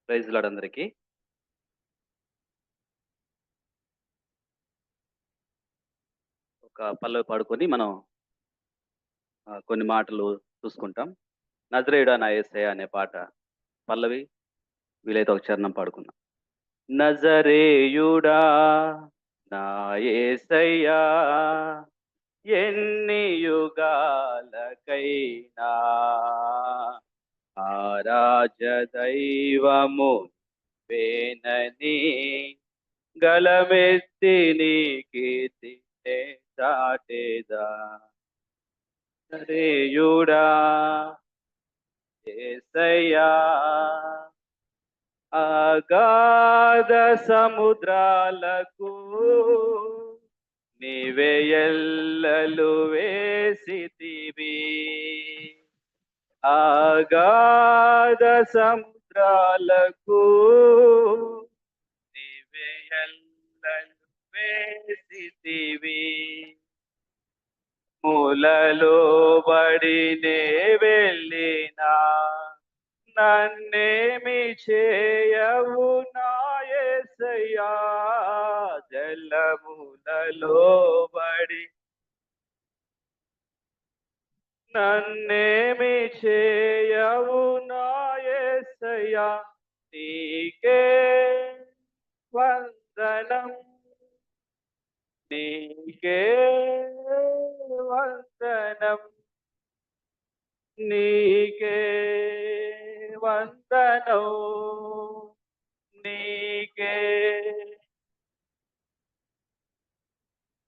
Praise lord అందరికీ. ఒక పల్లవి పాడుకొని మనం కొన్ని మాటలు చూసుకుంటాం. 'నజరేయుడా నా యేసయ్య' అనే పాట పల్లవి, వీలైతే ఒక చరణం పాడుకుందాం. నజరేయుడా నా యేసయ్యా, ఎన్ని యుగాలకైనా ఆరాధ్య దైవము వేనని గలమెత్తి నీ కీర్తినే చాటేదా. నజరేయుడా యేసయ్యా, అగాధ సముద్రాలకు నీవే ఎల్లలు వేసితివి. అగాధ సముద్రాలకు నీవే ఎల్లలు వేసితివి. మూలలో బడినే వెళ్ళినా నన్నేమి చేయవు నా యేసయ్యా. జలములలో బడి నన్నేమి చేయవు నా యేసయ్యా. నీకే వందనం, నీకే వందనం, నీకే వందనం, నీకే.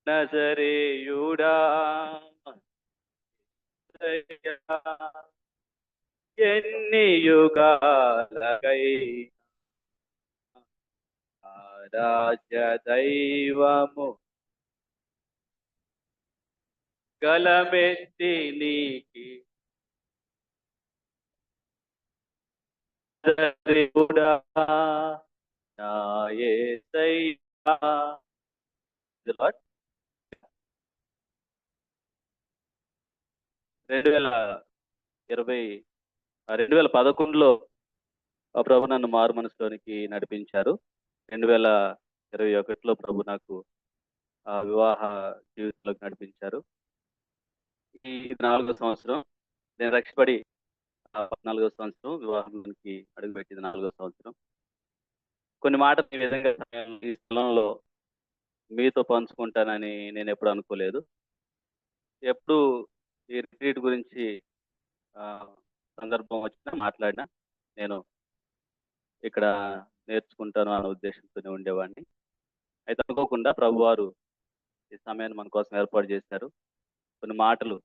నజరేయుడా ఎన్ని యుగాలకై ఆరాధ్య దైవము గలమెత్తి నీకి. నజరేయుడా నా యేసయ్యా. 2011లో ప్రభు నన్ను మారు మనసులోనికి నడిపించారు. 2021లో ప్రభు నాకు వివాహ జీవితంలోకి నడిపించారు. ఇది 4వ సంవత్సరం. నేను రక్షపడి 14వ సంవత్సరం, వివాహంలోకి అడుగుపెట్టింది 4వ సంవత్సరం. కొన్ని మాటలు ఈ విధంగా ఈ స్థలంలో మీతో పంచుకుంటానని నేను ఎప్పుడు అనుకోలేదు. ఎప్పుడు ఈ రిట్రీట్ గురించి సందర్భం వచ్చినా మాట్లాడినా నేను ఇక్కడ నేర్చుకుంటాను అనే ఉద్దేశంతోనే ఉండేవాడిని. అయితే అనుకోకుండా ప్రభువారు ఈ సమయాన్ని మన కోసం ఏర్పాటు చేశారు. కొన్ని మాటలు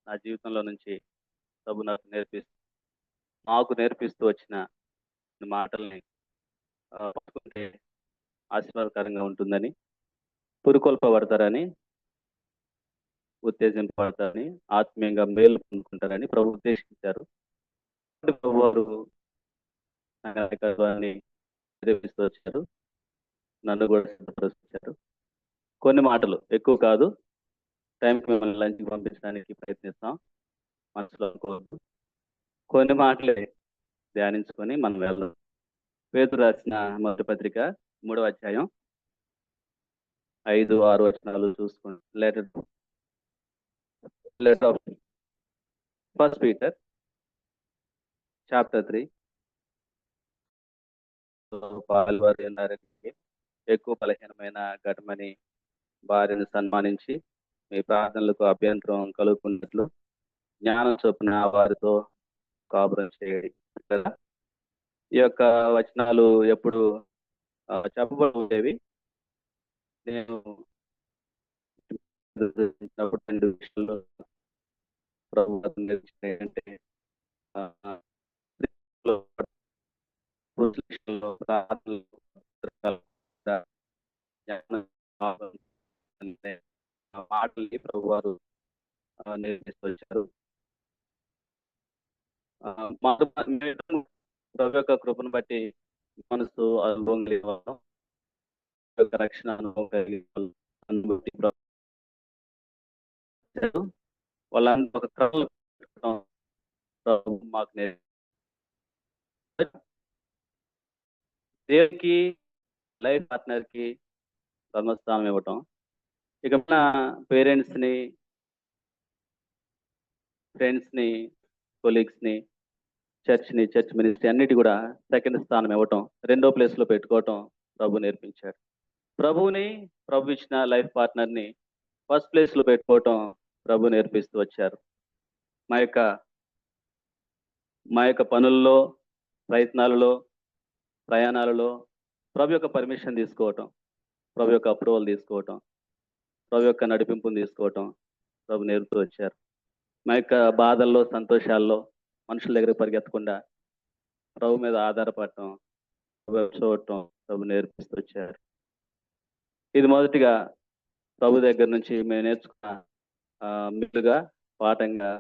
నా జీవితంలో నుంచి ప్రభు మాకు నేర్పిస్తూ వచ్చిన మాటల్ని పట్టుకుంటే ఆశీర్వాదకరంగా ఉంటుందని, పురుకొల్పబడతారని, ఉత్తేజింపబడతారని, ఆత్మీయంగా మేలు పొందుకుంటారని ప్రభు ఉద్దేశించారు. ప్రభు వారు నాయకత్వాన్ని ప్రేమిస్తూ వచ్చారు, నన్ను కూడా సిద్ధపరుస్తారు. కొన్ని మాటలు, ఎక్కువ కాదు, టైంకి మిమ్మల్ని లంచ్కి పంపించడానికి ప్రయత్నిస్తాం, మనసులో అనుకోవద్దు. కొన్ని మాటలే ధ్యానించుకొని మనం వెళ్దాం. పేతురు రాసిన మొదటి పత్రిక 3వ అధ్యాయం 5-6 వచనాలు చూసుకోండి. Letter of first Peter chapter 3. Paul వారు ఉన్నారని ఎక్కువ బలహీనమైన ఘటమని భార్యను సన్మానించి మీ ప్రార్థనలకు అభ్యంతరం కలుగుకున్నట్లు జ్ఞానం చొప్పున వారితో కాపురం చేయడి. ఈ యొక్క వచనాలు ఎప్పుడు చెప్పబడి ఉండేవి. నేను 2 విషయాల్లో ప్రభు ఏంటంటే మాటల్ని ప్రభు వారు నేర్పిస్తూ వచ్చారు. ప్రభు యొక్క కృపను బట్టి మనసు అనుభవం కలిగి రక్షణ అనుభవం కలిగి అనుభూతి వాళ్ళంతా ఒక క్రమంలో మాకు దేవునికి లైఫ్ పార్ట్నర్కి ధర్మస్థానం ఇవ్వటం, ఇక మన పేరెంట్స్ని, ఫ్రెండ్స్ని, కొలీగ్స్ని, చర్చ్ మినిస్ట్రీ అన్నిటి కూడా సెకండ్ స్థానం ఇవ్వటం, రెండో ప్లేస్లో పెట్టుకోవటం ప్రభు నేర్పించాడు. ప్రభువుని, ప్రభు ఇచ్చిన లైఫ్ పార్ట్నర్ని ఫస్ట్ ప్లేస్లో పెట్టుకోవటం ప్రభు నేర్పిస్తూ వచ్చారు. మా యొక్క పనుల్లో, ప్రయత్నాలలో, ప్రయాణాలలో ప్రభు యొక్క పర్మిషన్ తీసుకోవటం, ప్రభు యొక్క అప్రూవల్ తీసుకోవటం, ప్రభు యొక్క నడిపింపును తీసుకోవటం ప్రభు నేర్పుతూ వచ్చారు. మా యొక్క బాధల్లో, సంతోషాల్లో మనుషుల దగ్గర పరిగెత్తకుండా ప్రభు మీద ఆధారపడటం, చూడటం ప్రభు నేర్పిస్తూ వచ్చారు. ఇది మొదటిగా ప్రభు దగ్గర నుంచి మేము నేర్చుకున్న మిగులుగా, పాఠంగా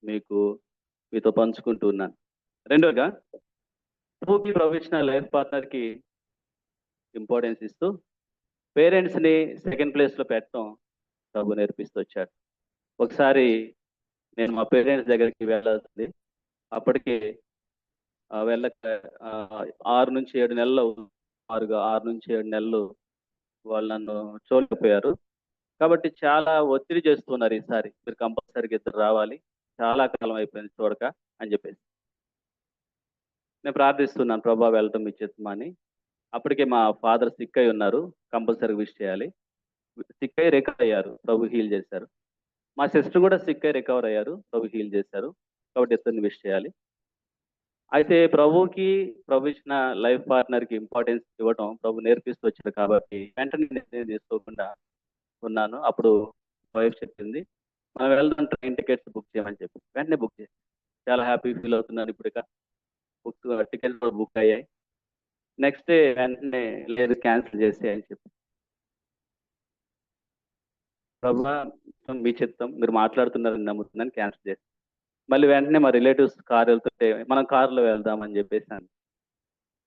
మీతో పంచుకుంటూ ఉన్నాను. రెండోగా, ప్రభు ఇచ్చిన లైఫ్ పార్ట్నర్కి ఇంపార్టెన్స్ ఇస్తూ పేరెంట్స్ని సెకండ్ ప్లేస్లో పెట్టడం ప్రభు నేర్పిస్తూ వచ్చాడు. ఒకసారి నేను మా పేరెంట్స్ దగ్గరికి వెళ్ళాల్సింది. అప్పటికి వెళ్ళక 6 నుంచి 7 నెలలు 6 నుంచి 7 నెలలు వాళ్ళు నన్ను చూడకపోయారు. కాబట్టి చాలా ఒత్తిడి చేస్తున్నారు. ఈసారి మీరు కంపల్సరీగా ఇద్దరు రావాలి, చాలా కాలం అయిపోయింది చూడక అని చెప్పేసి. నేను ప్రార్థిస్తున్నాను, ప్రభా వెళ్ళటం మీ చిత్తమా అని. అప్పటికే మా ఫాదర్ సిక్ అయి ఉన్నారు, కంపల్సరీగా విష్ చేయాలి. సిక్ అయి రికవర్ అయ్యారు, ప్రభు హీల్ చేశారు. మా సిస్టర్ కూడా సిక్ అయి రికవర్ అయ్యారు, ప్రభు హీల్ చేశారు. కాబట్టి ఇద్దరిని విష్ చేయాలి. అయితే ప్రభు ఇచ్చిన లైఫ్ పార్ట్నర్కి ఇంపార్టెన్స్ ఇవ్వటం ప్రభు నేర్పిస్తూ వచ్చారు. కాబట్టి వెంటనే నిర్ణయం తీసుకోకుండా ఉన్నాను. అప్పుడు వైఫ్ చెప్పింది, మనం వెళ్దాం, ట్రైన్ టికెట్స్ బుక్ చేయమని చెప్పి వెంటనే బుక్ చేసి చాలా హ్యాపీ ఫీల్ అవుతున్నాను. ఇప్పుడు టికెట్స్ కూడా బుక్ అయ్యాయి. నెక్స్ట్ డే వెంటనే లేదు, క్యాన్సిల్ చేసి అని చెప్పి, ప్రభా మీ చిత్తం, మీరు మాట్లాడుతున్నారని నమ్ముతున్నాను, క్యాన్సిల్ చేసి మళ్ళీ వెంటనే మా రిలేటివ్స్ కార్ వెళ్తుంటే మనం కార్లో వెళ్దామని చెప్పేసాను.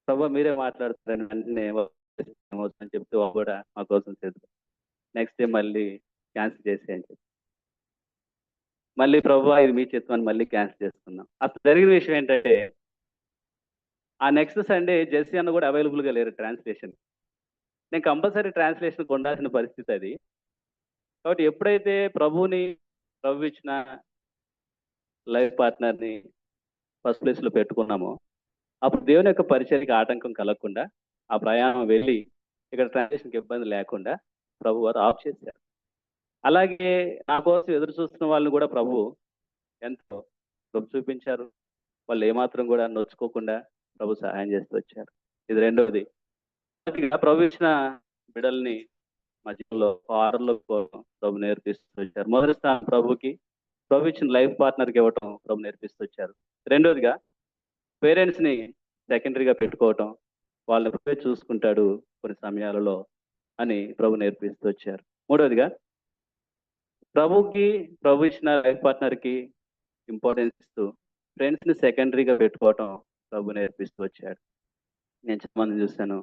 ప్రభా మీరే మాట్లాడుతున్నారని వెంటనే అని చెప్తే కూడా మా కోసం చేద్దాం, నెక్స్ట్ డే మళ్ళీ క్యాన్సిల్ చేసి అని చెప్పి మళ్ళీ ప్రభా ఇది మీ చిత్తం అని మళ్ళీ క్యాన్సిల్ చేసుకున్నాం. అసలు జరిగిన విషయం ఏంటంటే, ఆ నెక్స్ట్ సండే జెస్సీ అన్న కూడా అవైలబుల్గా లేరు ట్రాన్స్లేషన్. నేను కంపల్సరీ ట్రాన్స్లేషన్ ఉండాల్సిన పరిస్థితి అది. కాబట్టి ఎప్పుడైతే ప్రభు ఇచ్చిన లైఫ్ పార్ట్నర్ని ఫస్ట్ ప్లేస్లో పెట్టుకున్నామో, అప్పుడు దేవుని యొక్క పరిచర్యకి ఆటంకం కలగకుండా ఆ ప్రయాణం వెళ్ళి ఇక్కడ ట్రాన్స్లేషన్కి ఇబ్బంది లేకుండా ప్రభు వారు ఆఫ్ చేశారు. అలాగే నా కోసం ఎదురు చూస్తున్న వాళ్ళని కూడా ప్రభు ఎంతో చూపించారు. వాళ్ళు ఏమాత్రం కూడా నొచ్చుకోకుండా ప్రభు సహాయం చేస్తూ వచ్చారు. ఇది రెండవది. ప్రభు ఇచ్చిన బిడ్డల్ని మా జీవితంలో ఆరులో ప్రభు నేర్పిస్తూ వచ్చారు. మొదటి స్థానం ప్రభు ఇచ్చిన లైఫ్ పార్ట్నర్కి ఇవ్వటం ప్రభు నేర్పిస్తూ వచ్చారు. రెండోదిగా, పేరెంట్స్ని సెకండరీగా పెట్టుకోవటం, వాళ్ళని ప్రభు చూసుకుంటాడు కొన్ని సమయాలలో అని ప్రభు నేర్పిస్తూ వచ్చారు. మూడవదిగా, ప్రభు ఇచ్చిన లైఫ్ పార్ట్నర్కి ఇంపార్టెన్స్ ఇస్తూ ఫ్రెండ్స్ని సెకండరీగా పెట్టుకోవటం ప్రభు నేర్పిస్తూ వచ్చాడు. నేను చాలా మంది చూశాను,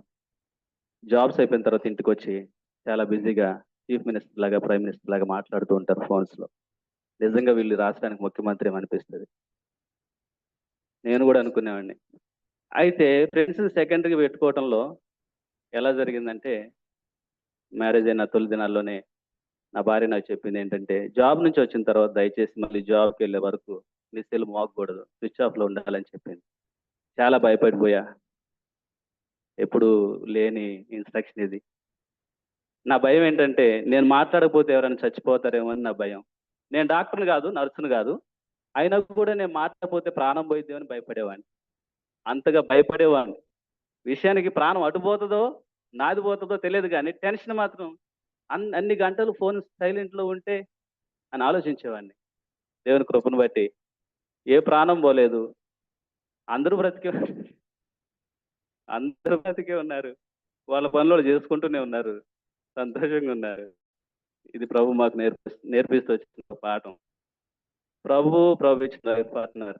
జాబ్స్ అయిపోయిన తర్వాత ఇంటికి వచ్చి చాలా బిజీగా చీఫ్ మినిస్టర్ లాగా, ప్రైమ్ మినిస్టర్ లాగా మాట్లాడుతూ ఉంటారు ఫోన్స్లో. నిజంగా వీళ్ళు రాష్ట్రానికి ముఖ్యమంత్రి అనిపిస్తుంది. నేను కూడా అనుకునేవాడిని. అయితే ఫ్రెండ్స్ని సెకండరీగా పెట్టుకోవటంలో ఎలా జరిగిందంటే, మ్యారేజ్ అయిన తొలి దినాల్లోనే నా భార్య నాకు చెప్పింది ఏంటంటే, జాబ్ నుంచి వచ్చిన తర్వాత దయచేసి మళ్ళీ జాబ్కి వెళ్ళే వరకు నీ సెల్ మోగకూడదు, స్విచ్ ఆఫ్లో ఉండాలని చెప్పింది. చాలా భయపడిపోయా. ఎప్పుడు లేని ఇన్స్ట్రక్షన్ ఇది. నా భయం ఏంటంటే, నేను మాట్లాడకపోతే ఎవరైనా చచ్చిపోతారేమో అని నా భయం. నేను డాక్టర్ని కాదు, నర్సును కాదు, అయినా కూడా నేను మాట్లాడకపోతే ప్రాణం పోయిద్దేమని భయపడేవాడిని. అంతగా భయపడేవాడిని. విషయానికి ప్రాణం అటుపోతుందో నాది పోతుందో తెలియదు, కానీ టెన్షన్ మాత్రం అన్ని గంటలు ఫోన్ సైలెంట్లో ఉంటే అని ఆలోచించేవాడిని. దేవుని కృపను బట్టి ఏ ప్రాణం పోలేదు, అందరూ బ్రతికే ఉన్నారు, వాళ్ళ పనులు చేసుకుంటూనే ఉన్నారు, సంతోషంగా ఉన్నారు. ఇది ప్రభు మాకు నేర్పిస్తూ వచ్చిన పాఠం. ప్రభు ఇచ్చిన లైఫ్ పార్ట్నర్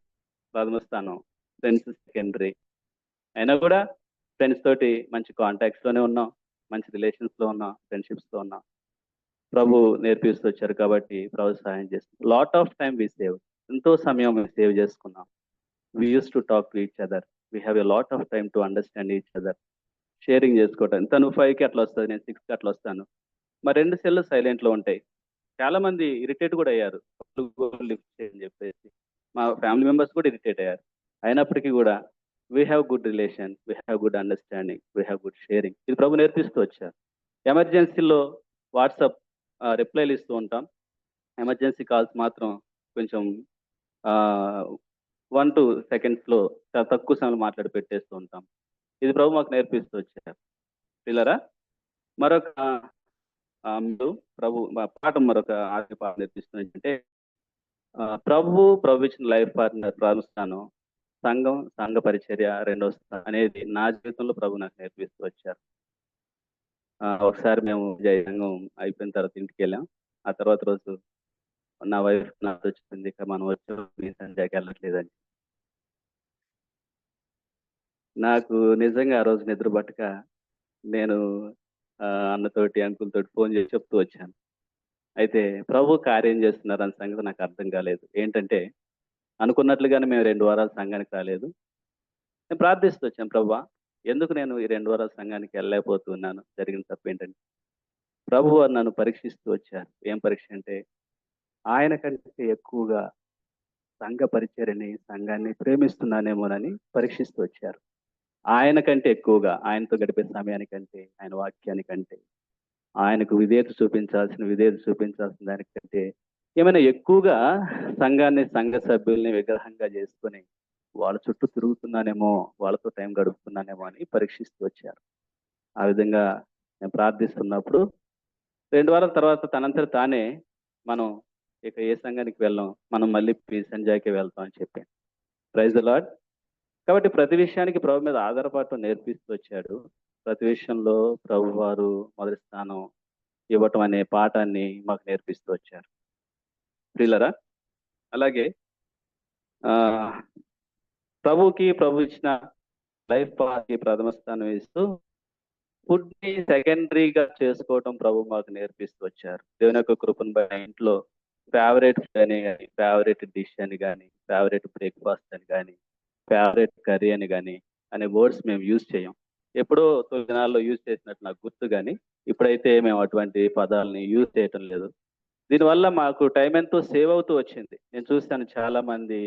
ప్రథమ స్థానం, ఫ్రెండ్స్ సెకండరీ. అయినా కూడా ఫ్రెండ్స్ తోటి మంచి కాంటాక్ట్స్లోనే ఉన్నాం, మంచి రిలేషన్స్లో ఉన్నాం, ఫ్రెండ్షిప్స్లో ఉన్నాం. ప్రభు నేర్పిస్తూ వచ్చారు కాబట్టి ప్రభు సహాయం చేస్తుంది. Lot of time we save, ఎంతో సమయం మేము సేవ్ చేసుకున్నాం. We used to talk to each other, we have a lot of time to understand each other. Sharing చేసుకోవటం. తను 5కి అట్లా వస్తది. నేను 6కి అట్లా వస్తాను. మా 2 సెల్లు సైలెంట్‌లో ఉంటాయి. చాలా మంది ఇరిటేట్ కూడా అయ్యారు. లిఫ్ట్ చేయని చెప్పేసి. మా ఫ్యామిలీ మెంబర్స్ కూడా ఇరిటేట్ అయ్యారు. అయినప్పటికీ కూడా we have good relation, we have good understanding, we have good sharing. ఇది ప్రభు నేర్పిస్తూ వచ్చారు. ఎమర్జెన్సీలో వాట్సాప్ రిప్లైలు ఇస్తూ ఉంటాం. ఎమర్జెన్సీ కాల్స్ మాత్రం కొంచెం 1, 2 సెకండ్స్‌లో చాలా తక్కువ సమయంలో మాట్లాడి పెట్టేస్తూ ఉంటాం. ఇది ప్రభు మాకు నేర్పిస్తూ వచ్చారు. పిల్లరా మరొక మీరు ప్రభు మా పాఠం మరొక ఆఖరి పాఠం నేర్పిస్తుంది ఏంటంటే ప్రభు ఇచ్చిన లైఫ్ పార్ట్నర్ ప్రారంభిస్తాను. సంఘం, సంఘ పరిచర్య రెండో స్థానం అనేది నా జీవితంలో ప్రభు నాకు నేర్పిస్తూ వచ్చారు. ఒకసారి మేము సంఘం అయిపోయిన తర్వాత ఇంటికెళ్ళాం. ఆ తర్వాత రోజు నా వైఫ్ నాతో చెప్పింది, "ఇక మనం వచ్చాం మీ సంధ్యాకి వెళ్ళట్లేదని." నాకు నిజంగా ఆ రోజు నిద్ర పట్టక నేను అన్నతోటి, అంకుల్ తోటి ఫోన్ చేసి చెప్తూ వచ్చాను. అయితే ప్రభు కార్యం చేస్తున్నారన్న సంగతి నాకు అర్థం కాలేదు. ఏంటంటే అనుకున్నట్లుగానే మేము 2 వారాలు సంఘానికి రాలేదు. నేను ప్రార్థిస్తూ వచ్చాను, ప్రభువా ఎందుకు నేను ఈ 2 వారాలు సంఘానికి వెళ్ళలేకపోతున్నాను? జరిగిన తప్పేంటంటే ప్రభువు నన్ను పరీక్షిస్తూ వచ్చారు. ఏం పరీక్ష అంటే ఆయన కంటే ఎక్కువగా సంఘ పరిచర్యని, సంఘాన్ని ప్రేమిస్తున్నానేమోనని పరీక్షిస్తూ వచ్చారు. ఆయన కంటే ఎక్కువగా ఆయనతో గడిపే సమయానికంటే, ఆయన వాక్యానికంటే, ఆయనకు విధేయత చూపించాల్సిన దానికంటే ఏమైనా ఎక్కువగా సంఘాన్ని, సంఘ సభ్యుల్ని విగ్రహంగా చేసుకొని వాళ్ళ చుట్టూ తిరుగుతున్నానేమో, వాళ్ళతో టైం గడుపుతున్నానేమో అని పరీక్షిస్తూ వచ్చారు. ఆ విధంగా నేను ప్రార్థిస్తున్నప్పుడు 2 వారాల తర్వాత తనంతట తానే మనం ఇక ఏ సంఘానికి వెళ్ళం. మనం మళ్ళీ పీస్ అండ్ జాయ్‌కే వెళ్తాం అని చెప్పాను. Praise the lord. కాబట్టి ప్రతి విషయానికి ప్రభు మీద ఆధారపడటం నేర్పిస్తూ వచ్చాడు. ప్రతి విషయంలో ప్రభువారు మొదటి స్థానం ఇవ్వటం అనే పాఠాన్ని మాకు నేర్పిస్తూ వచ్చారు. ప్రియులరా, అలాగే ఆహ్, ప్రభు ఇచ్చిన లైఫ్ పాత్‌కి ప్రథమ స్థానం ఇస్తూ ఫుడ్‌ని సెకండరీగా చేసుకోవటం ప్రభు మాకు నేర్పిస్తూ వచ్చారు. దేవుని యొక్క కృపను బట్టి ఇంట్లో ఫేవరెట్ ఫుడ్ అని గాని, ఫేవరెట్ డిష్ అని గాని, ఫేవరెట్ బ్రేక్‌ఫాస్ట్ అని గాని, ఫేవరెట్ కర్రీ అని గాని అనే వర్డ్స్ మేము యూజ్ చేయం. ఎప్పుడో తొలి దినాల్లో యూజ్ చేసినట్టు నాకు గుర్తు గాని, ఇప్పుడైతే మేము అటువంటి పదాలని యూజ్ చేయటం లేదు. దీనివల్ల మాకు టైం ఎంతో సేవ్ అవుతూ వచ్చింది. నేను చూసాను చాలా మంది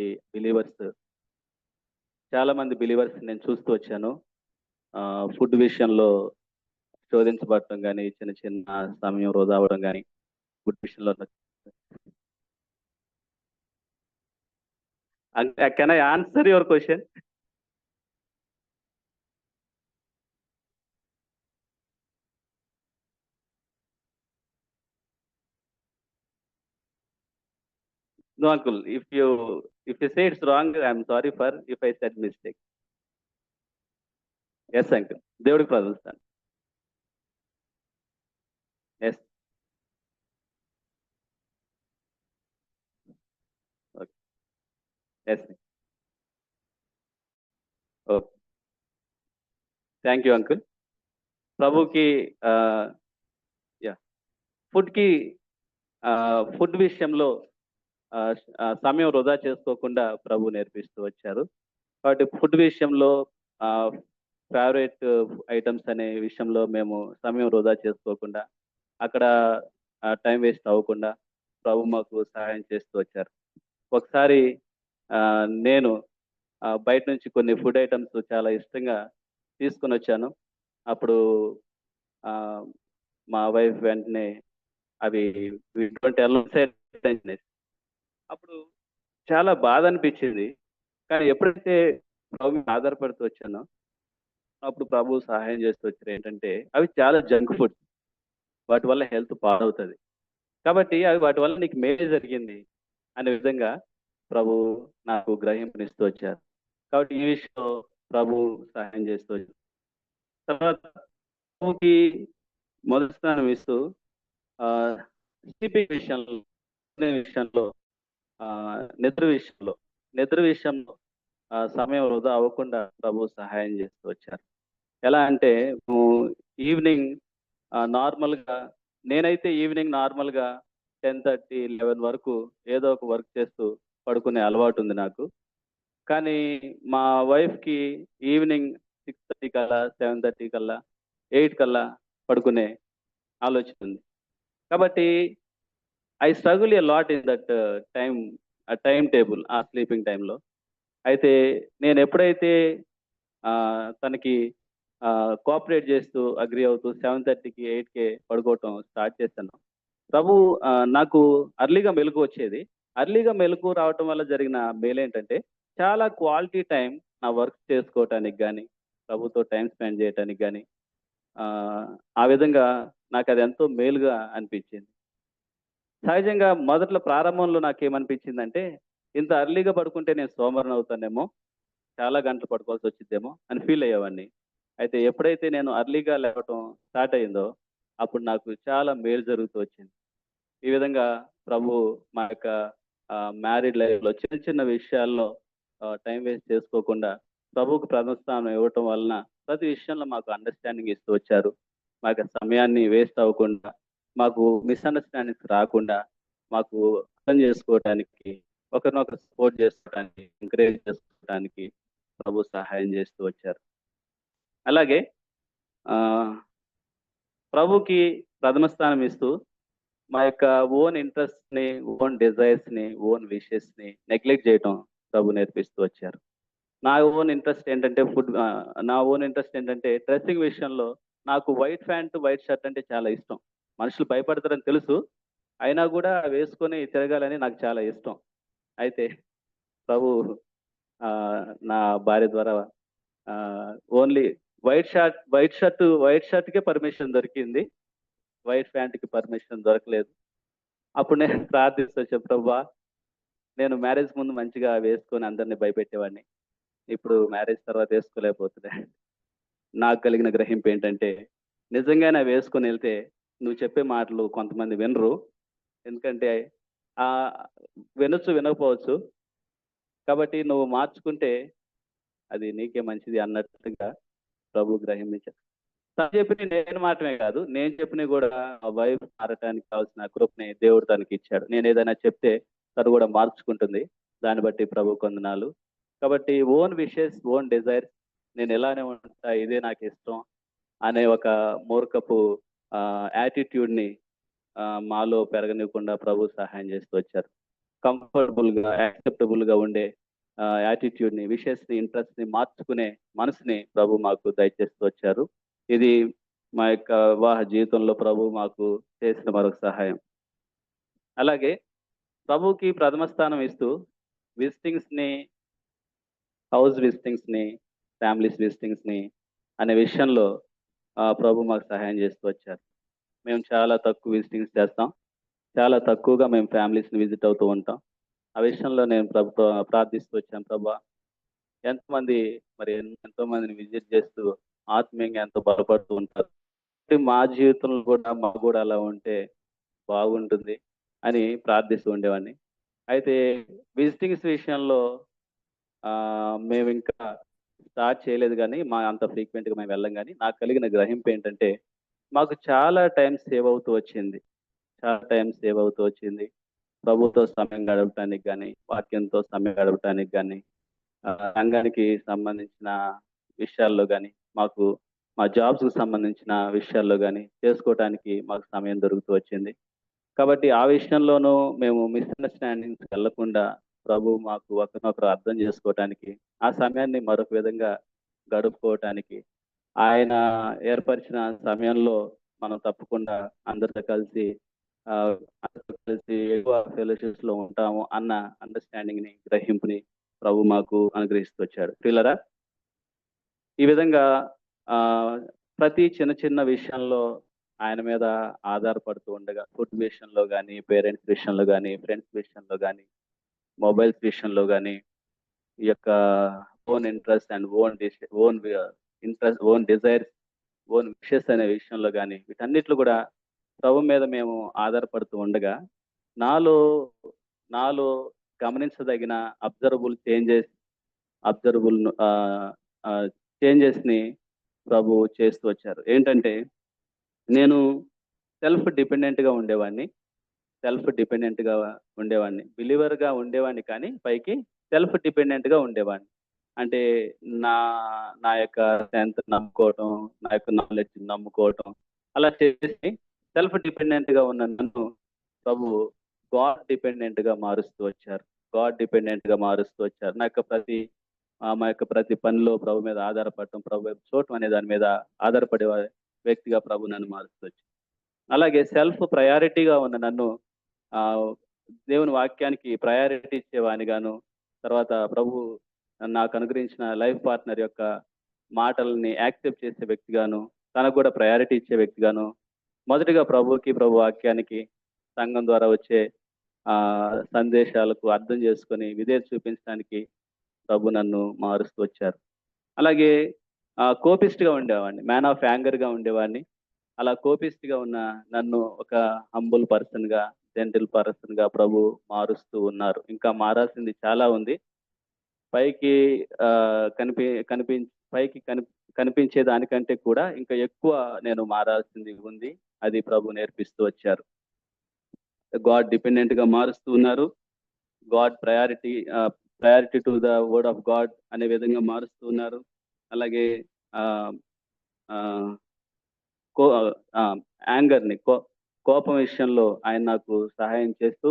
బిలీవర్స్ నేను చూస్తూ వచ్చాను. ఫుడ్ విషయంలో శోధించబడటం గాని, చిన్న చిన్న సమయం వృధా అవ్వడం గాని, ఫుడ్ విషయంలో can I answer your question? No uncle. If you say it's wrong I'm sorry for if I said mistake. Yes uncle. దేవుడికి ప్రార్థిస్తాను. Yes. Okay. Yes. Okay. Thank you uncle. ప్రభుకి ఆహ్, యాహ్! ఫుడ్‌కి food విషయంలో సమయం వృధా చేసుకోకుండా ప్రభు నేర్పిస్తూ వచ్చారు. కాబట్టి ఫుడ్ విషయంలో ఆహ్, ఫేవరెట్ ఐటెమ్స్ అనే విషయంలో మేము సమయం వృధా చేసుకోకుండా, అక్కడ టైం వేస్ట్ అవ్వకుండా ప్రభు మాకు సహాయం చేస్తూ వచ్చారు. ఒకసారి నేను బయట నుంచి కొన్ని ఫుడ్ ఐటెమ్స్ చాలా ఇష్టంగా తీసుకొనొచ్చాను. అప్పుడు ఆహ్, మా వైఫ్ వెంటనే అవి వి డోంట్ అలౌ అప్పుడు చాలా బాధ అనిపించింది. కానీ ఎప్పుడైతే ప్రభు మీద ఆధారపడుతూ వచ్చానో, అప్పుడు ప్రభు సహాయం చేస్తూ వచ్చారు. ఏంటంటే, అవి చాలా జంక్ ఫుడ్. వాటి వల్ల హెల్త్ పాడవుతది. కాబట్టి అవి వాటి వల్ల నీకు మేలే జరిగింది అనే విధంగా ప్రభు నాకు గ్రహింపునిస్తూ వచ్చారు. కాబట్టి ఈ విషయంలో ప్రభు సహాయం చేస్తూ వచ్చారు. తర్వాత ప్రభుకి మొదటి స్థానం ఇస్తూ ఆహ్, స్లీపింగ్ విషయంలో నిద్ర విషయంలో సమయం వృధా అవ్వకుండా ప్రభు సహాయం చేస్తూ వచ్చారు. ఎలా అంటే నువ్వు ఈవినింగ్ నార్మల్‌గా నేనైతే ఈవినింగ్ నార్మల్‌గా 10:30, 11 వరకు ఏదో ఒక వర్క్ చేస్తూ పడుకునే అలవాటుంది నాకు. కానీ మా వైఫ్‌కి ఈవినింగ్ 6:30 కల్లా, 7:30 కల్లా, 8 కల్లా పడుకునే ఆలోచన ఉంది. కాబట్టి I struggle a lot in that time time table ఆ స్లీపింగ్ టైమ్‌లో. అయితే నేనెప్పుడైతే తనకి కోఆపరేట్ చేస్తూ, అగ్రీ అవుతూ 7:30కి, 8కే పడుకోవటం స్టార్ట్ చేశాను. ప్రభు నాకు అర్లీగా మెలుకువ వచ్చేది. అర్లీగా మెలుకువ రావటం వల్ల జరిగిన మేలేంటంటే, చాలా క్వాలిటీ టైమ్ నా వర్క్ చేసుకోవటానికి గాని, ప్రభుతో టైమ్ స్పెండ్ చేయటానికి గాని, ఆ విధంగా నాకదెంతో మేలుగా అనిపించింది. సహజంగా మొదట్లో ప్రారంభంలో నాకేమనిపించిందంటే, ఇంత అర్లీగా పడుకుంటే నేను సోమరినవుతానేమో, చాలా గంటలు పడుకోవాల్సొచ్చిద్దేమో అని ఫీల్ అయ్యేవాడిని. అయితే ఎప్పుడైతే నేను అర్లీగా లేవటం స్టార్ట్ అయిందో, అప్పుడు నాకు చాలా మేలు జరుగుతూ వచ్చింది. ఈ విధంగా ప్రభు మా యొక్క మ్యారీడ్ లైఫ్‌లో చిన్న చిన్న విషయాల్లో టైమ్ వేస్ట్ చేసుకోకుండా ప్రభువుకు ప్రథమ స్థానం ఇవ్వటం వలన ప్రతి విషయంలో మాకు అండర్‌స్టాండింగ్ ఇస్తూ వచ్చారు. మా యొక్క సమయాన్ని వేస్ట్ అవ్వకుండా, మాకు మిస్‌అండర్‌స్టాండింగ్స్ రాకుండా, మాకు అర్థం చేసుకోవటానికి, ఒకరినొకరు సపోర్ట్ చేసుకోవడానికి, ఎంకరేజ్ చేసుకోవడానికి ప్రభు సహాయం చేస్తూ వచ్చారు. అలాగే ఆహ్, ప్రభుకి ప్రథమ స్థానం ఇస్తూ మా యొక్క ఓన్ ఇంట్రెస్ట్‌ని, ఓన్ డిజైర్స్‌ని, ఓన్ విషెస్‌ని నెగ్లెక్ట్ చేయటం ప్రభు నేర్పిస్తూ వచ్చారు. నా ఓన్ ఇంట్రెస్ట్ ఏంటంటే డ్రెస్సింగ్ విషయంలో నాకు వైట్ ప్యాంట్, వైట్ షర్ట్ అంటే చాలా ఇష్టం. మనుషులు భయపడతారని తెలుసు. అయినా గూడా వేసుకొని తిరగాలని నాకు చాలా ఇష్టం. అయితే ప్రభు నా భార్య ద్వారా ఆహ్, ఓన్లీ వైట్ షర్ట్‌కే పర్మిషన్ దొరికింది. వైట్ ప్యాంట్‌కి పర్మిషన్ దొరకలేదు. అప్పుడు నేను ప్రార్థిస్తొచ్చా, ప్రభువా నేను మ్యారేజ్ ముందు మంచిగా వేసుకొని అందరిని భయపెట్టేవాడిని. ఇప్పుడు మ్యారేజ్ తర్వాత ఏసుకోలేకపోతున్నా. నాకు కలిగిన గ్రహింపేంటంటే, నిజంగానే అవేసుకొనెళ్తే నువ్వు చెప్పే మాటలు కొంతమంది వినరు. ఎందుకంటే ఆహ్, వినకపోవచ్చు. కాబట్టి నువ్వు మార్చుకుంటే అది నీకే మంచిది అన్నట్టుగా ప్రభు గ్రహించారు. తను చెప్పినయి నేను మాత్రమే కాదు. నేను చెప్పినయి గూడా మా వైఫ్ మారటానికి కావాల్సిన కృపని దేవుడు తనకిచ్చాడు. నేనేదైనా చెప్తే తను గూడా మార్చుకుంటుంది. దాన్ని బట్టి ప్రభువుకు వందనాలు. కాబట్టి ఓన్ విషెస్, ఓన్ డిజైర్స్ నేను ఇలానే ఉంటా, ఇదే నాకిష్టం అనే ఒక మూర్ఖపు యాటిట్యూడ్‌ని మాలో పెరగనివ్వకుండా ప్రభు సహాయం చేస్తూ వచ్చారు. కంఫర్టబుల్‌గా, యాక్సెప్టబుల్‌గా ఉండే యాటిట్యూడ్‌ని, విషెస్‌ని, ఇంట్రెస్ట్‌ని మార్చుకునే మనసుని ప్రభు మాకు దయచేస్తూ వచ్చారు. ఇది మా యొక్క వివాహ జీవితంలో ప్రభు మాకు చేసిన మరొక సహాయం. అలాగే ప్రభువుకి ప్రథమ స్థానం ఇస్తూ విజిటింగ్స్‌ని, హౌస్ విజిటింగ్స్‌ని, ఫ్యామిలీస్ విజిటింగ్స్‌ని అనే విషయంలో ప్రభు మాకు సహాయం చేస్తూ వచ్చారు. మేము చాలా తక్కువ విజిటింగ్స్ చేస్తాం. చాలా తక్కువగా మేము ఫ్యామిలీస్‌ని విజిట్ అవుతూ ఉంటాం. ఆ విషయంలో నేను ప్రభుతో ప్రార్థిస్తూ వచ్చాను. ప్రభా ఎంతమంది మరి ఎంతో మందిని విజిట్ చేస్తూ ఆత్మీయంగా ఎంతో బలపడుతూ ఉంటారు. మా జీవితంలో కూడా మాకు కూడా అలా ఉంటే బాగుంటుంది అని ప్రార్థిస్తూ ఉండేవాడిని. అయితే విజిటింగ్స్ విషయంలో మేమింకా స్టార్ట్ చేయలేదు గానీ, అంత ఫ్రీక్వెంట్‌గా మేము వెళ్ళం గానీ, నాకు కలిగిన గ్రహింపేంటంటే, మాకు చాలా టైం సేవ్ అవుతూ వచ్చింది. చాలా టైం సేవ్ అవుతూ వచ్చింది. ప్రభుతో సమయం గడపటానికి గానీ, వాక్యంతో సమయం గడపటానికి గానీ, సంఘానికి సంబంధించిన విషయాల్లో గానీ, మాకు మా జాబ్స్‌కి సంబంధించిన విషయాల్లో గానీ, చేసుకోవటానికి మాకు సమయం దొరుకుతూ వచ్చింది. కాబట్టి ఆ విషయంలోనూ మేము మిస్‌అండర్‌స్టాండింగ్స్‌కి వెళ్ళకుండా, ప్రభు మాకు ఒకరినొకరు అర్థం చేసుకోవటానికి, ఆ సమయాన్ని మరొక విధంగా గడుపుకోవటానికి, ఆయన ఏర్పరిచిన సమయంలో మనం తప్పకుండా అందరితో కలిసి అందరితో కలిసి ఎక్కువ ఫెలోషిప్స్‌లో ఉంటాము అన్న అండర్‌స్టాండింగ్‌ని, గ్రహింపుని ప్రభు మాకు అనుగ్రహిస్తూ వచ్చాడు. ప్రియులారా, ఈ విధంగా ఆహ్, ప్రతి చిన్న చిన్న విషయంలో ఆయన మీద ఆధారపడుతూ ఉండగా, ఫుడ్ విషయంలో గానీ, పేరెంట్స్ విషయంలో గానీ, ఫ్రెండ్స్ విషయంలో గానీ, మొబైల్స్ విషయంలో గానీ, ఈ యొక్క own interest and own interest, own desires, own wishes అనే విషయంలో గానీ, వీటన్నిటిలో గూడా ప్రభు మీద మేము ఆధారపడుతూ ఉండగా, నాలో నాలో గమనించదగిన అబ్జర్వబుల్ చేంజెస్ అబ్జర్వబుల్ ఆహ్, ఆహ్, చేంజెస్‌ని ప్రభు చేస్తూ వచ్చారు. ఏంటంటే, నేను సెల్ఫ్ డిపెండెంట్‌గా ఉండేవాడిని. సెల్ఫ్ డిపెండెంట్‌గా ఉండేవాడిని. బిలీవర్‌గా ఉండేవాడిని కానీ పైకి సెల్ఫ్ డిపెండెంట్‌గా ఉండేవాడిని. అంటే నా నా యొక్క స్ట్రెంత్ నమ్ముకోవటం, నా యొక్క నాలెడ్జ్ నమ్ముకోవటం, అలా చేసి సెల్ఫ్ డిపెండెంట్ గా ఉన్న నన్ను ప్రభు గాడ్ డిపెండెంట్ గా మారుస్తూ వచ్చారు. గాడ్ డిపెండెంట్ గా మారుస్తూ వచ్చారు. మా యొక్క ప్రతి పనిలో ప్రభు మీద ఆధారపడటం, ప్రభు వైపు చూడటం అనే దాని మీద ఆధారపడే వ్యక్తిగా ప్రభు నన్ను మారుస్తూ వచ్చారు. అలాగే సెల్ఫ్ ప్రయారిటీగా ఉన్న నన్ను ఆ దేవుని వాక్యానికి ప్రయారిటీ ఇచ్చేవానిగాను, తర్వాత ప్రభు నాకు అనుగ్రహించిన లైఫ్ పార్ట్నర్ యొక్క మాటల్ని యాక్సెప్ట్ చేసే వ్యక్తిగాను, తనకు కూడా ప్రయారిటీ ఇచ్చే వ్యక్తిగాను, మొదటిగా ప్రభు వాక్యానికి, సంఘం ద్వారా వచ్చే ఆ సందేశాలకు అర్థం చేసుకొని విధేయత చూపించడానికి ప్రభు నన్ను మారుస్తూ వచ్చారు. అలాగే కోపిస్ట్ గా ఉండేవాడిని, మ్యాన్ ఆఫ్ యాంగర్ గా ఉండేవాడిని. అలా కోపిస్ట్ గా ఉన్న నన్ను ఒక హంబుల్ పర్సన్ గా, జెంటిల్ పర్సన్ గా ప్రభు మారుస్తూ ఉన్నారు. ఇంకా మారాల్సింది చాలా ఉంది. పైకి ఆ కనిపి కనిపి పైకి కనిపించే దానికంటే కూడా ఇంకా ఎక్కువ నేను మారాల్సింది ఉంది. అది ప్రభు నేర్పిస్తూ వచ్చారు. గాడ్ డిపెండెంట్ గా మారుస్తూ ఉన్నారు. God priority to the word of God అనే విధంగా మారుస్తూ ఉన్నారు. అలాగే ఆ యాంగర్ ని, కోపం విషయంలో ఆయన నాకు సహాయం చేస్తూ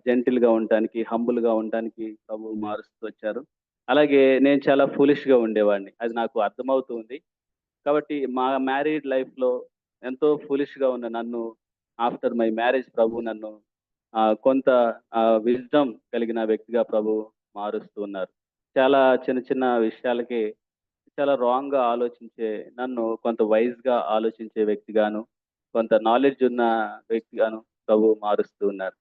జెంటిల్ గా ఉండటానికి, హంబుల్ గా ఉండటానికి ప్రభు మారుస్తూ వచ్చారు. అలాగే నేను చాలా ఫూలిష్ గా ఉండేవాడిని, అది నాకు అర్థమవుతుంది. కాబట్టి మా మ్యారీడ్ లైఫ్ లో ఎంతో ఫూలిష్ గా ఉన్న నన్ను ఆఫ్టర్ మై మ్యారేజ్ ప్రభు నన్ను కొంత విజ్డమ్ కలిగిన వ్యక్తిగా ప్రభు మారుస్తూ ఉన్నారు. చాలా చిన్న చిన్న విషయాలకి చాలా రాంగ్ గా ఆలోచించే నన్ను కొంత వైజ్ గా ఆలోచించే వ్యక్తిగాను, కొంత నాలెడ్జ్ ఉన్న వ్యక్తిగాను ప్రభు మారుస్తూ ఉన్నారు.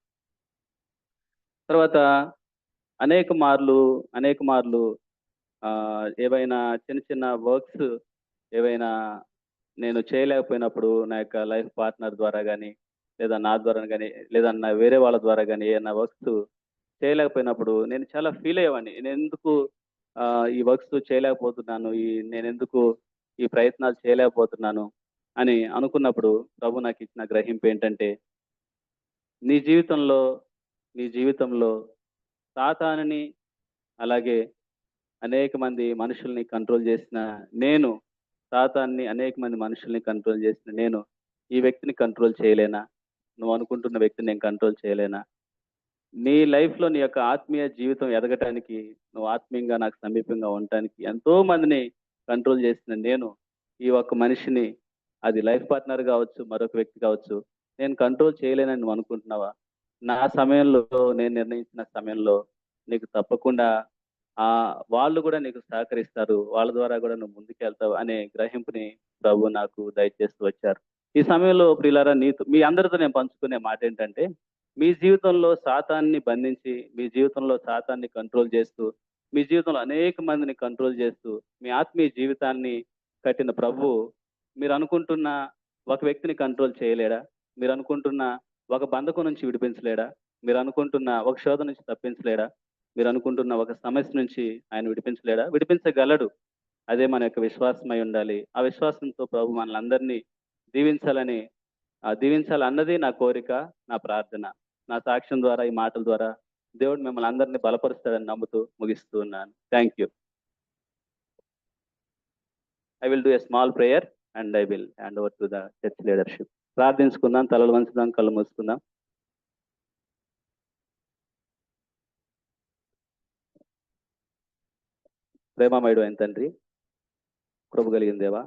తర్వాత అనేక మార్లు ఏవైనా చిన్న చిన్న వర్క్స్ ఏవైనా నేను చేయలేకపోయినప్పుడు నా యొక్క లైఫ్ పార్ట్నర్ ద్వారా కానీ, లేదా నా ద్వారా కానీ, లేదా నా వేరే వాళ్ళ ద్వారా కానీ ఏదైనా వర్క్స్ చేయలేకపోయినప్పుడు నేను చాలా ఫీల్ అయ్యేవాడిని. నేను ఎందుకు ఈ వర్క్స్ చేయలేకపోతున్నాను, నేను ఎందుకు ఈ ప్రయత్నాలు చేయలేకపోతున్నాను అని అనుకున్నప్పుడు ప్రభు నాకు ఇచ్చిన గ్రహింపు ఏంటంటే, నీ జీవితంలో నీ జీవితంలో సాతానుని, అలాగే అనేక మంది మనుషుల్ని కంట్రోల్ చేసిన నేను, అనేక మంది మనుషుల్ని కంట్రోల్ చేసిన నేను ఈ వ్యక్తిని కంట్రోల్ చేయలేనా? నువ్వు అనుకుంటున్న వ్యక్తిని నేను కంట్రోల్ చేయలేనా? నీ లైఫ్ లో నీ యొక్క ఆత్మీయ జీవితం ఎదగటానికి, నువ్వు ఆత్మీయంగా నాకు సమీపంగా ఉండటానికి ఎంతో మందిని కంట్రోల్ చేసిన నేను ఈ ఒక్క మనిషిని, అది లైఫ్ పార్ట్నర్ కావచ్చు, మరొక వ్యక్తి కావచ్చు, నేను కంట్రోల్ చేయలేనని నువ్వు అనుకుంటున్నావా? నా సమయంలో, నేను నిర్ణయించిన సమయంలో నీకు తప్పకుండా వాళ్ళు కూడా నీకు సహకరిస్తారు, వాళ్ళ ద్వారా కూడా నువ్వు ముందుకెళ్తావు అనే గ్రహింపుని ప్రభు నాకు దయచేస్తూ వచ్చారు. ఈ సమయంలో ప్రియులారా, మీ అందరితో నేను పంచుకునే మాట ఏంటంటే, మీ జీవితంలో సాతాన్ని బంధించి, మీ జీవితంలో సాతాన్ని కంట్రోల్ చేస్తూ, మీ జీవితంలో అనేక మందిని కంట్రోల్ చేస్తూ, మీ ఆత్మీయ జీవితాన్ని కట్టిన ప్రభు, మీరు అనుకుంటున్న ఒక వ్యక్తిని కంట్రోల్ చేయలేడా? మీరు అనుకుంటున్న ఒక బంధకం నుంచి విడిపించలేడా? మీరు అనుకుంటున్న ఒక శోధన నుంచి తప్పించలేడా? మీరు అనుకుంటున్న ఒక సమస్య నుంచి ఆయన విడిపించలేడా? విడిపించగలడు. అదే మన యొక్క విశ్వాసమై ఉండాలి. ఆ విశ్వాసంతో ప్రభు మనల్ని అందరినీ దీవించాలని, దీవించాలన్నది నా కోరిక, నా ప్రార్థన. నా సాక్ష్యం ద్వారా, ఈ మాటల ద్వారా దేవుడు మిమ్మల్ని అందరినీ బలపరుస్తాడని నమ్ముతూ ముగిస్తూ ఉన్నాను. Thank you. I will do a small prayer and I will hand over to the church leadership. ప్రార్థించుకుందాం, తలలు వంచుదాం, కళ్ళు మూసుకుందాం. ప్రేమమయుడు అయిన తండ్రి, కృప కలిగిన దేవా,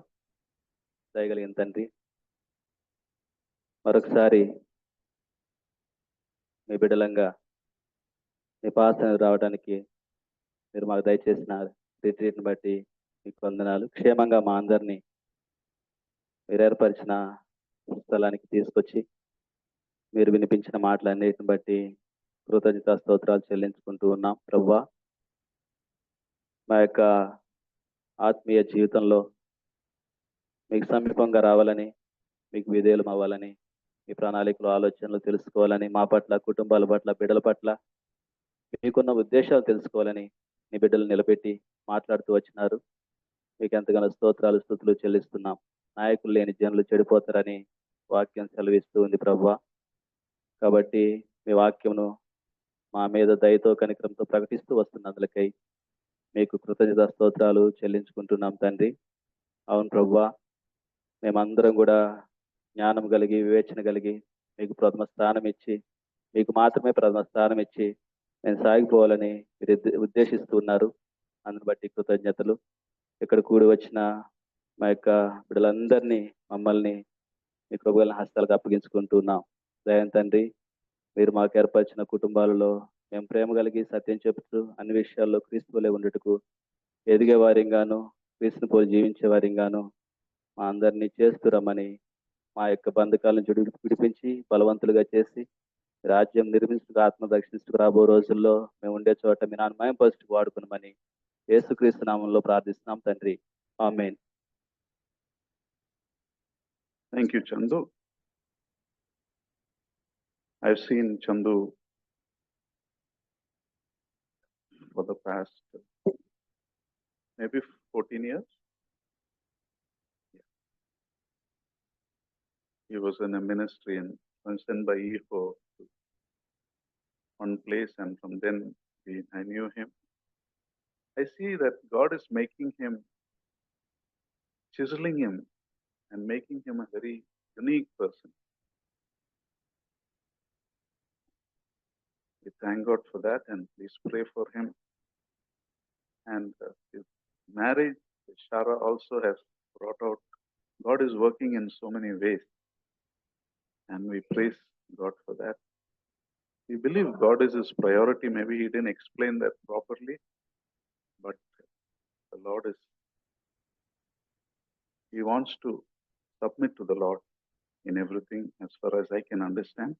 దయగలిగిన తండ్రి, మరొకసారి మీ బిడ్డలంగా మీ పాసన రావడానికి మీరు మాకు దయచేసిన రిట్రీట్ని బట్టి మీకు వందనాలు. క్షేమంగా మా అందరినీ మీరు ఏర్పరిచిన స్థలానికి తీసుకొచ్చి మీరు వినిపించిన మాటలన్నిటిని బట్టి కృతజ్ఞతా స్తోత్రాలు చెల్లించుకుంటూ ఉన్నాం. ప్రభువా, మా యొక్క ఆత్మీయ జీవితంలో మీకు సమీపంగా రావాలని, మీకు విధేయులం అవ్వాలని, మీ ప్రణాళికలు, ఆలోచనలు తెలుసుకోవాలని, మా పట్ల, కుటుంబాల పట్ల, బిడ్డల పట్ల మీకున్న ఉద్దేశాలు తెలుసుకోవాలని మీ బిడ్డలు నిలబెట్టి మాట్లాడుతూ వచ్చినారు. మీకు ఎంతగానో స్తోత్రాలు, స్తుతులు చెల్లిస్తున్నాం. నాయకులు లేని జనులు చెడిపోతారని వాక్యం సెలవిస్తూ ఉంది ప్రభువా. కాబట్టి మీ వాక్యమును మా మీద దయతో, కనికరంతో ప్రకటిస్తూ వస్తున్నందులకై మీకు కృతజ్ఞత స్తోత్రాలు చెల్లించుకుంటున్నాం తండ్రి. అవును ప్రభువా, మేమందరం కూడా జ్ఞానం కలిగి వివేచన కలిగి మీకు ప్రథమ స్థానం ఇచ్చి మీకు మాత్రమే ప్రథమ స్థానం ఇచ్చి నేను సాగిపోవాలని మీరు ఉద్దేశిస్తున్నారు. అందుని బట్టి కృతజ్ఞతలు. ఇక్కడ కూడి వచ్చిన మా యొక్క బిడ్డలందరినీ మమ్మల్ని మీ ప్రభువుల హస్తాలకు అప్పగించుకుంటున్నాం. దయం తండ్రి, మీరు మాకు ఏర్పరిచిన కుటుంబాలలో మేము ప్రేమ కలిగి సత్యం చెబుతూ అన్ని విషయాల్లో క్రీస్తువులే ఉండటకు ఎదిగే వారింగాను క్రీస్తుని పోలి జీవించే వారింగాను మా అందరినీ చేస్తురమ్మని మా యొక్క బంధకాలను విడిపించి బలవంతులుగా చేసి రాజ్యం నిర్మించుకు ఆత్మ దక్షిణించుకు రాబో రోజుల్లో మేము ఉండే చోట మీ నాన్న మయం పసుపు వాడుకున్నామని యేసుక్రీస్తు నామంలో ప్రార్థిస్తున్నాం తండ్రి. ఆమేన్. Thank you, Chandu. I've seen Chandu for the past maybe 14 years. He was in a ministry and was sent by EFO to one place, and from then I knew him. I see that God is making him, chiseling him and making him a very unique person. We thank God for that, and please pray for him. And his marriage, Shara also has brought out, God is working in so many ways, and we praise God for that. We believe God is his priority. Maybe he didn't explain that properly, but the Lord is, he wants to submit to the Lord in everything as far as I can understand.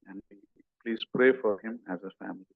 And please pray for him as a family.